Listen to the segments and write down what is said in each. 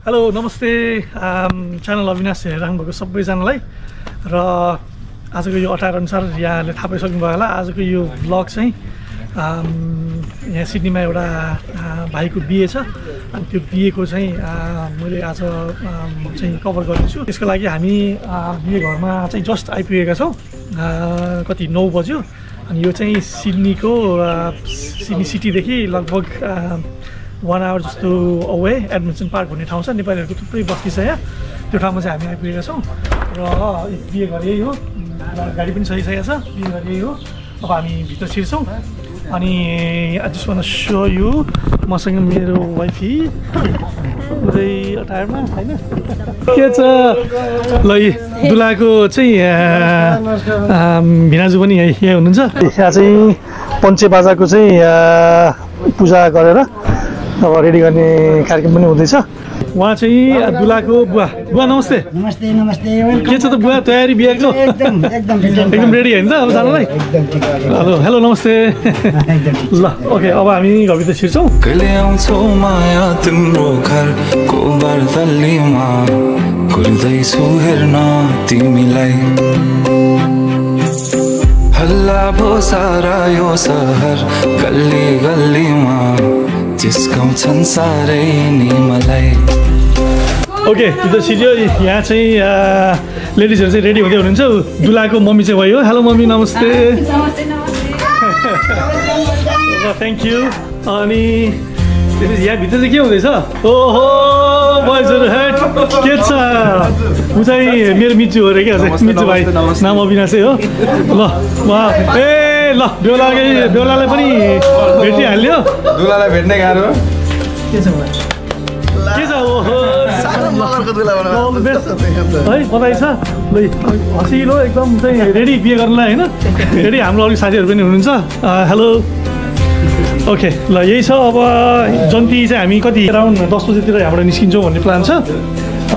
Hello नमस्ते channel Avinash हेरिराख्नु भएको सबैजनालाई र आजको यो 18 अनुसार यहाँले थाहा पाइसक्नुभयो होला आजको यो भ्लग चाहिँ यहाँ सिडनीमा एउटा भाइको बिहे छ अनि त्यो बिहेको चाहिँ मैले आज चाहिँ कभर गर्दैछु त्यसको लागि हामी बिहे घरमा चाहिँ जस्ट आइपुगेका छौँ कति 9 बज्यो अनि यो चाहिँ सिडनीको सिडनी सिटीदेखि लगभग 1 आवर जस्तो अवे एडमिन्सन पार्क भन्ने ठाउँ छ नेपालीहरूको थुप्रै बस्ती छ यहाँ त्यो ठाउँमा चाहिँ हामी आइपुगेका छौँ र बिहे गरे हो गाडी पनि सहिसकेको छ बिहे गरे हो अब हामी भित्र छिर्छौँ अनि I just one so you मसँग मेरो वाइफी पुरै अटायरमा होइन के छ ल दुलाको चाहिँ भिनाजु पनि यहीँ हुनुहुन्छ यहाँ चाहिँ पञ्चे बाजाको चाहिँ पूजा गरेर अब रेडी गर्ने कार्यक्रम पनि हुँदैछ उहाँ चाहिँ दुलाको बुवा बुवा नमस्ते नमस्ते नमस्ते के छ त बुवा तयारी बिहेको एकदम रेडी होइन त अब जानलाई हेलो हेलो नमस्ते ल ओके अब हामी घरभित्र छिर्छौँ कहिले आउँछौ माया तिम्रो घरको बारदलीमा कुर्दैछु हेर्न तिमीलाई हल्ला भो सारा यो सहर गल्ली गल्लीमा जिस्काउँछन् साह्रै नि मलाई ओके त्यो छिर्यो यहाँ चाहिँ लेडिजहरू चाहिँ रेडी हुँदै हुनुहुन्छ दुलाको मम्मी चाहिँ भयो हेलो मम्मी नमस्ते थ्याङ्क यू अनि त्यसपछि यहाँभित्र चाहिँ के हुँदैछ ओहो बोइजहरू हेड के छ ऊ चाहिँ मेरो मिचु हो अरे क्या मिचु भाइ नाम अविनाशै हो ल उहाँ ए ल बेहुलालाई पनि भेटिहाल्यो दुलालाई भेट्ने गाह्रो के छ ओहो है बधाई छ ल हँसिलो एकदम चाहिँ रेडी बिहे गर्नलाई होइन रेडी हाम्रो अलिक साथीहरू पनि हुनुहुन्छ हेलो ओके ल यही छ अब जन्ती चाहिँ हामी कति अराउन्ड 10 बजीतिर यहाँबाट निस्किन्छौँ भन्ने प्लान छ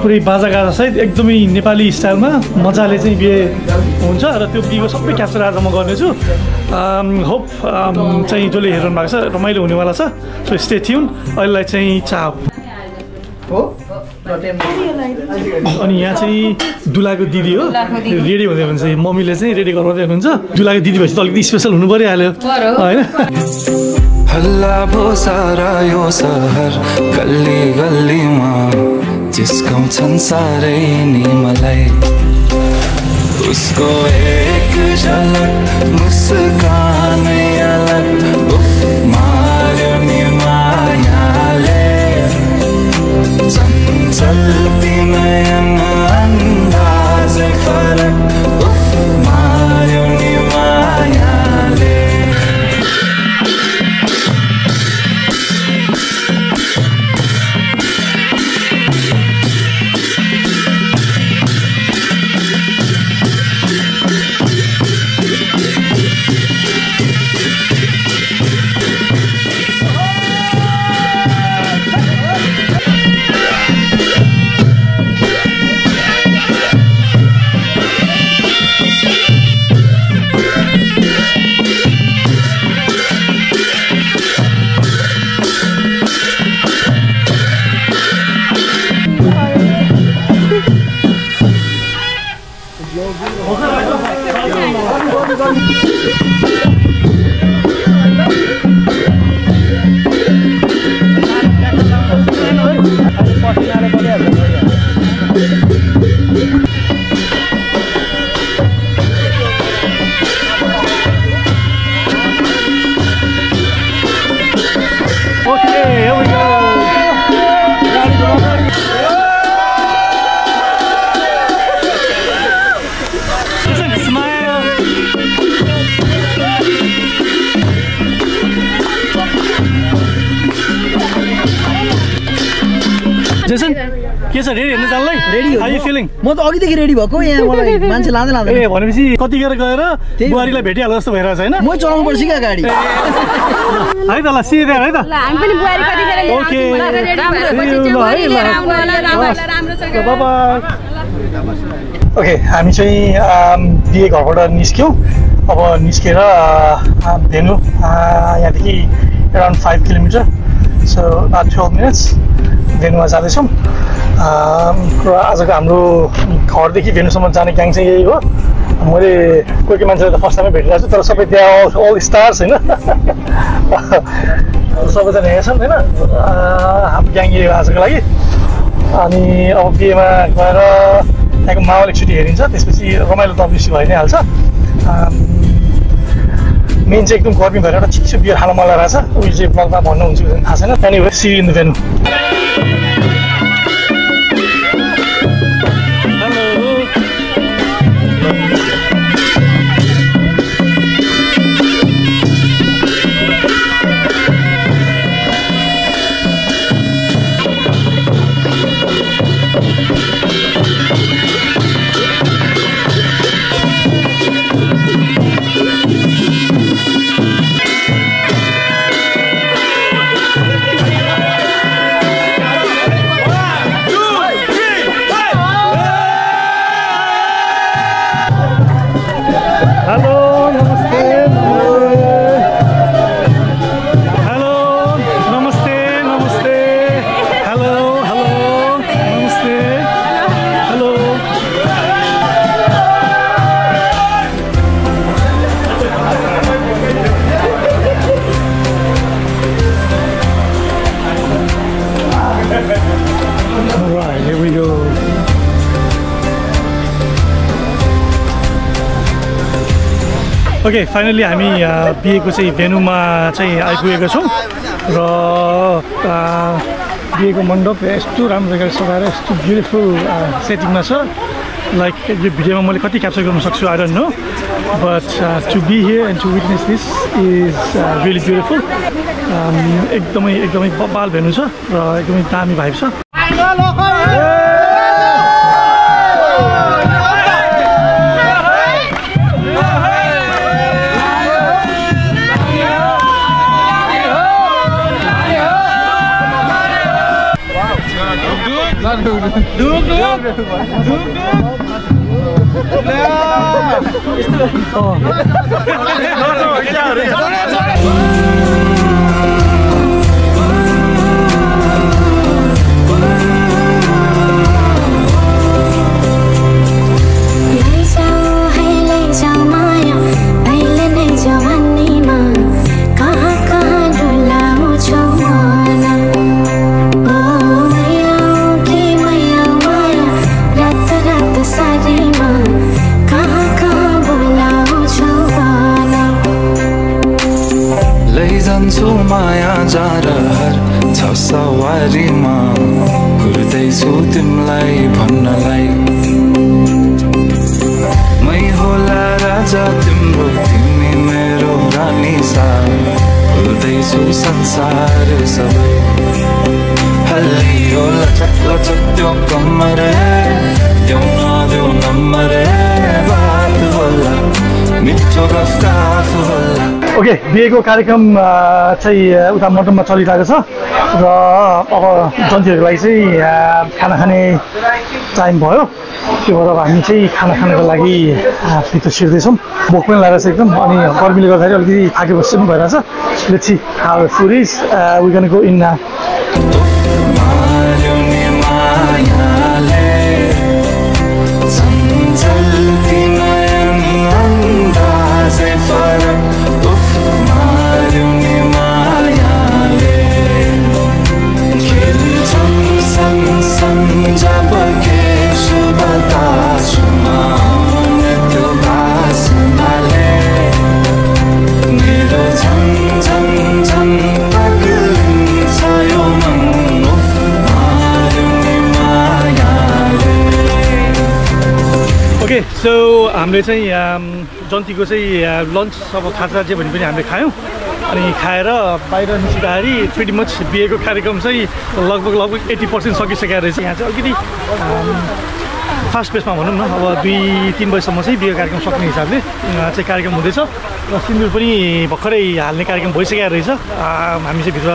पुरै बाजागाजा सहित एकदमै नेपाली स्टाइलमा मजाले चाहिँ बिहे हुन्छ र त्यो बिहेको सबै क्याप्चर आज म गर्नेछु होप चाहिँ जसले हेर्नु भएको छ रमाइलो हुनेवाला छ सो स्टे ट्युन अहिलेलाई चाहिँ चाह अनि यहाँ चाहिँ दुलाको दिदी हो रेडी हुँदै हुन्छ मम्मीले चाहिँ रेडी गराउँदै हुनुहुन्छ दुलाको दिदी भएपछि त अलिकति स्पेसल हुनु परिहाल्यो होइन हल्ला भो सारा यो सहर गल्ली गल्लीमा जिस्काउँछन् साह्रै नि मलाई उसको एक झलक मुस्कानै अलग उफ मार्यो नि मायाले चञ्चल नयन अन्दाजै फरक उफ मार्यो नि मायाले के छ रेडी हेर्नु जानलाई रेडी हो हाउ फिलिङ म त अघिदेखि रेडी भएको यहाँ मलाई मान्छे लाँदै लाँदै ए भनेपछि कतिखेर गएर बुहारीलाई भेटिहाल्यो जस्तो भइरहेछ हैन म चलाउनु पर्छ क्या गाडी है त ल सी देयर है त ल हामी पनि बुहारी कतिखेर लिएर ओके बाइ बाइ ओके हामी चाहिँ बिहे घरबाट निस्क्यौँ अब निस्केर भेन्यू यहाँदेखि around 5 kilometers, so about 12 minutes. भेनुमा जाँदैछौँ र आजको हाम्रो घरदेखि भेनुसम्म जाने ग्याङ चाहिँ यही हो मैले कोही कोही मान्छेले त फर्स्ट टाइमै भेटिरहेको छु तर सबै त्यहाँ अल स्टार्स होइन सबैजना यहाँ छन् होइन हाम्रो ग्याङ यही हो आजको लागि अनि अब बिहेमा गएर त्यहाँको माहौल एकचोटि हेरिन्छ त्यसपछि रमाइलो त अभियसली भइ नै हाल्छ मेन चाहिँ एकदम गर्मी भएर एउटा चिसो बियर खान मन लागिरहेछ उयो चाहिँ ब्लगमा भन्नुहुन्छ थाहा छैन anyway see in the venue okay finally हामी बिहेको चाहिँ भेन्यूमा चाहिँ आइपुगेका छौँ र बिहेको मण्डप यस्तो राम्रो जग्गा सजाएर यस्तो ब्युटिफुल सेटिङमा छ लाइक यो भिडियोमा मैले कति क्याप्चर गर्न सक्छु I don't know but to be here and to witness this is really beautiful एकदमै बबाल भेन्यू छ र एकदमै दामी भाइब छ माया जारहर छ सवारीमा कुर्दैछु तिमीलाई भन्नलाई मै होला राजा तिम्रो तिमी मेरो रानी सा भुल्दैछु संसार सबै हल्लियो लचक लचक त्यो कम्मर देऊ नदेऊ नम्बर बात होला मिठो गफ होला ओके बिहेको कार्यक्रम चाहिँ उता मण्डपमा चलिरहेको छ र अब जन्तीहरूको लागि चाहिँ खाना खाने टाइम भयो त्यो भएर हामी चाहिँ खाना खानको लागि भित्र छिर्दैछौँ भोक पनि लागेको छ एकदम अनि गर्मीले गर्दाखेरि अलिकति थाके बस्नु पनि भइरहेछ let's see how food is we gonna go in now so हामीले चाहिँ जन्तीको चाहिँ लन्च अब खाजा जे भने पनि हामीले खायौँ अनि खाएर बाहिर निस्किँदाखेरि प्रिटी मच बिहेको कार्यक्रम चाहिँ लगभग 80% सकिसकेको रहेछ यहाँ चाहिँ अलिकति फास्ट पेसमा भनौँ न अब 2-3 बजीसम्म चाहिँ बिहेको कार्यक्रम सक्ने हिसाबले चाहिँ कार्यक्रम हुँदैछ र सिन्दुर पनि भर्खरै हाल्ने कार्यक्रम भइसकेको रहेछ हामी चाहिँ भित्र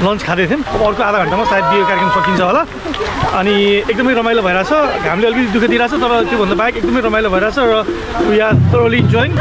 लन्च खाँदै थियौँ अब अर्को आधा घन्टामा सायद बिहेको कार्यक्रम सकिन्छ होला अनि एकदमै रमाइलो भइरहेछ घामले अलिकति दुःख दिइरहेछ तर त्योभन्दा बाहेक एकदमै रमाइलो भइरहेछ र वी आर थोरली इन्जोइङ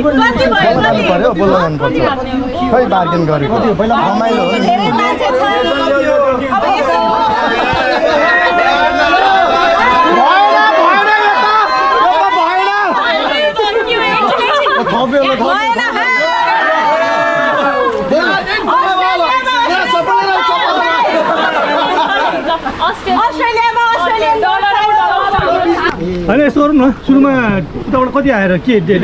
पर्यो बोल्न मन पर्छ खै बार्गेन गरेको रमाइलो हो धेरै मान्छे छ अब यसो होइन यस्तो गरौँ न सुरुमा उताबाट कति आएर के कति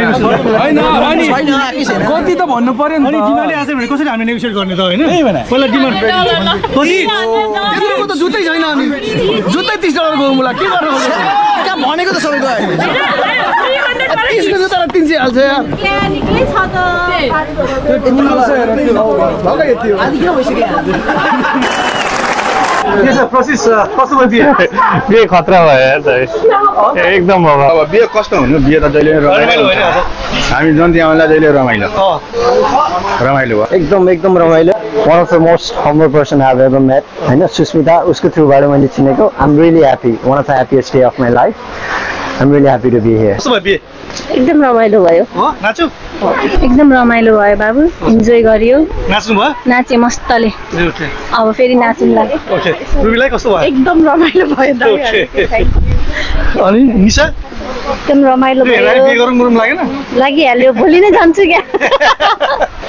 त भन्नु पर्यो नि अनि तिमीले आछ भने कसरी हामी नेगोसिएट गर्ने त होइन पहिला डिमान्ड कति त्यतिको त जुत्तै छैन अनि जुत्तै $30 को मलाई के गर्नु कहाँ भनेको त सबैको 30 को जुत्ता 300 हाल्छ यार निकै छ त भकै यति हो आदि किन भइसक्यो कस्तो भयो बिहे खतरा भयो यार एकदम अब बिहे कस्तो हुनु बिहे त जहिले रमाइलो हामी जन्तीआमालाई जहिले रमाइलो भयो एकदम रमाइलो one of the most humble person I've ever met हैन सुस्मिता उसको थ्रुबाट मैले चिनेको I'm really happy one of the happiest day of my life I'm really happy to be here कस्तो भयो बिहे एकदम रमाइलो भयो नाच्यो एकदम रमाइलो भयो बाबु इन्जोय गरियो नाच्नु भयो नाचे मस्तले ओके अब फेरि नाच्नुलाई ओके रुबीलाई कस्तो भयो एकदम रमाइलो भयो अनि निशा एकदम रमाइलो बिहे गरौँ गरौँ लागेन लागिहाल्यो भोलि नै जान्छु क्या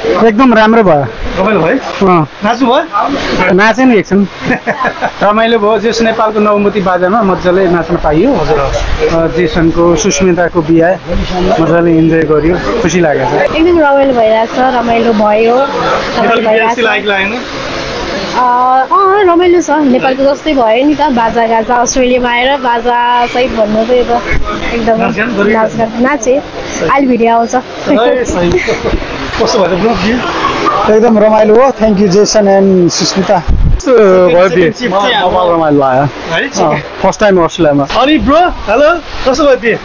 एकदम राम्रो भयो रमाइलो भयो नाच्नु भयो नाचे नि एकछिन रमाइलो भयो जेस नेपालको नवमती बाजामा मजाले नाच्न पाइयो जेसनको सुस्मिताको बिहा मजाले इन्जोय गरियो खुसी लागेको छ एकदम रमाइलो भइरहेको छ रमाइलो भयो रमाइलो छ नेपालको जस्तै भयो नि त बाजा गाजा अस्ट्रेलियामा आएर बाजा सहित भन्नु त यो त एकदम नाचे अहिले भिडियो आउँछ कस्तो भयो ब्रो एकदम रमाइलो हो thank you Jason and Susmita भयो बिहे रमाइलो लाग्यो फर्स्ट टाइम अस्ट्रेलियामा अनि ब्रो हेलो कस्तो भयो बिहे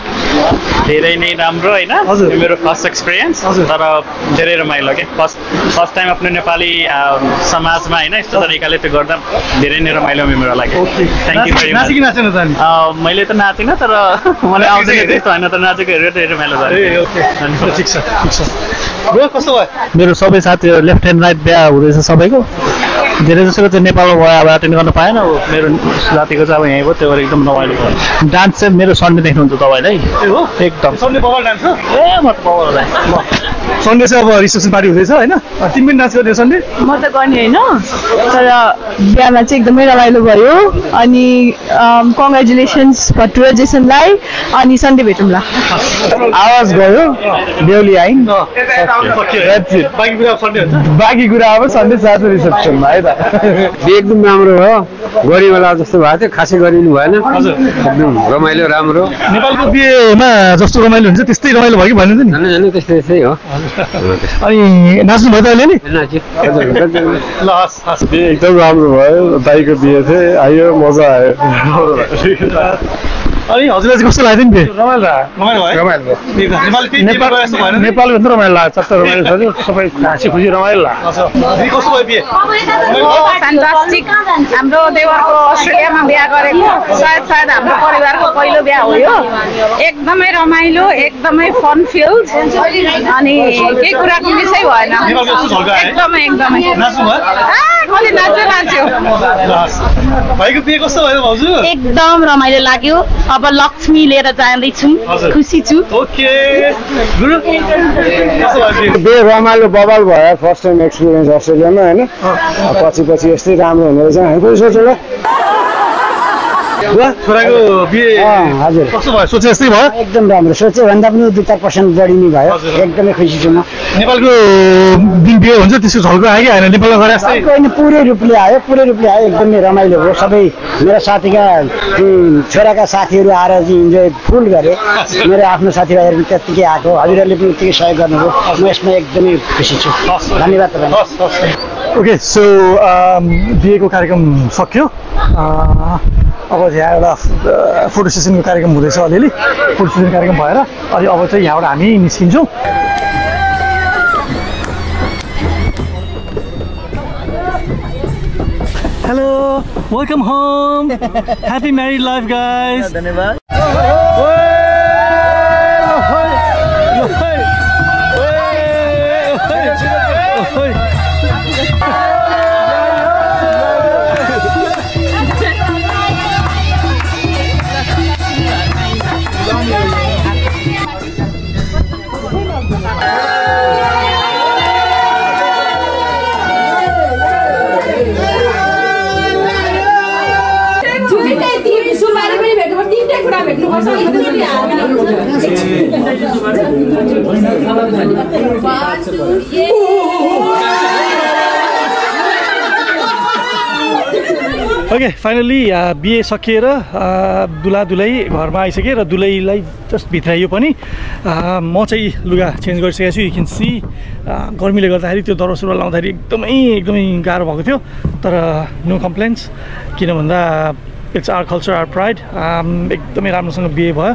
धेरै नै राम्रो होइन मेरो फर्स्ट एक्सपिरियन्स तर धेरै रमाइलो के फर्स्ट टाइम आफ्नो नेपाली समाजमा होइन यस्तो तरिकाले त्यो गर्दा धेरै नै रमाइलो मेरो लागि थ्याङ्क यू भेरी मच मैले त नाचिनँ तर मलाई आउँदैन त्यस्तो होइन तर नाचेको हेरेर धेरै रमाइलो भयो ठिक छ ब्रो कस्तो भयो मेरो सबै साथीहरू लेफ्ट एन्ड राइट बिहा हुँदैछ सबैको धेरै जसोको चाहिँ नेपालमा भयो अब एटेन्ड गर्न पाएन मेरो जातिको चाहिँ अब यहीँ भयो त्यो भएर एकदम रमाइलो भयो डान्स चाहिँ मेरो सन्डे देख्नुहुन्छ तपाईँलाई एकदम सन्डे बबल डान्स हो ए म त बबल डान्स सन्डे चाहिँ अब रिसेप्सन पार्टी हुँदैछ होइन तिमी पनि डान्स गर्ने सन्डे म त गर्ने होइन तर बिहामा चाहिँ एकदमै रमाइलो भयो अनि कङ्ग्रेचुलेसन्स भटुरा जेसनलाई अनि सन्डे भेटौँला आवाज गयो बेहुली आइन् बाँकी कुरा अब सन्डे साथ रिसेप्सनमा है त एकदम राम्रो हो गरिवाला जस्तो भएको थियो खासै गरिनु भएन एकदम रमाइलो राम्रो नेपालको बिहेमा जस्तो रमाइलो हुन्छ त्यस्तै रमाइलो भयो कि भन्नु नि जानु त्यस्तै हो अनि नाच्नु भयो त अहिले नि ल हस् बिहे एकदम राम्रो भयो दाइको बिहे थियो आयो मजा आयो अनि हजुरलाई चाहिँ कस्तो लाग्यो नि बिहे रमाइलो नेपालभन्दा रमाइलो लाग्छ रमाइलो छ सबै हाँसी खुसी रमाइलो लाग्छ कस्तो भयो बिहे फ्यान्टास्टिक हाम्रो देवरको अस्ट्रेलियामा बिहा गरेको सायद हाम्रो परिवारको पहिलो बिहा हो यो एकदमै रमाइलो एकदमै फन फिल्ड अनि केही कुराको मिसै भएन एकदमै कसले नाच्यो भाइको बिहे कस्तो भयो भाउजू एकदम रमाइलो लाग्यो अब लक्ष्मी लिएर जाँदैछौँ खुसी छु ओके गुरु बिहे रमाइलो बबाल भयो फर्स्ट टाइम एक्सपिरियन्स अस्ट्रेलियामा होइन पछि यस्तै राम्रो हुने रहेछ हामी पनि सोचेर छोराको बिहे हजुर कस्तो भयो सोचे जस्तै भयो एकदम राम्रो सोचे भन्दा पनि 2-4% बढी नै भयो एकदमै खुसी छु म नेपालको दिन बिहे हुन्छ त्यसको झल्को आयो कि होइन नेपालमा गरे जस्तै पुरै रूपले आयो एकदमै रमाइलो हो सबै मेरो साथीका छोराका साथीहरू आएर चाहिँ इन्जोय फुल गरे मेरो आफ्नो साथीभाइहरू पनि त्यत्तिकै आएको हजुरहरूले पनि त्यतिकै सहयोग गर्नुभयो म यसमा एकदमै खुसी छु धन्यवाद तपाईँ ओके सो बिहेको कार्यक्रम सक्यो अब यहाँ एउटा फोटो सेसनको कार्यक्रम हुँदैछ अलिअलि फोटो सेसन कार्यक्रम भएर अनि अब चाहिँ यहाँबाट हामी निस्किन्छौँ hello welcome home happy married life guys धन्यवाद ओके फाइनली बिहे सकिएर दुला दुलै घरमा आइसके र दुलैलाई जस्ट भित्राइयो पनि म चाहिँ लुगा चेन्ज गरिसकेको छु यु क्यान सी गर्मीले गर्दाखेरि त्यो दौरा सुरुवाल लाउँदाखेरि एकदमै गाह्रो भएको थियो तर नो कम्प्लेन्स किन भन्दा it's our culture our pride एकदमै राम्रोसँग बिहे भयो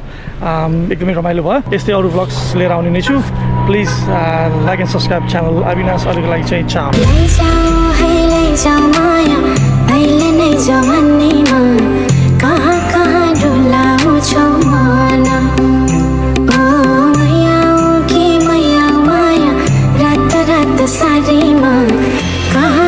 एकदमै रमाइलो भयो यस्तै अरू भ्लग्स लिएर आउने नै छु please like and subscribe channel Avinash अरूको लागि चाहिँ चाह अहिले नै जवानीमा कहाँ कहाँ डुलाउँछौ मन ओ मैया कि मैया माया रात रात सारीमा कहाँ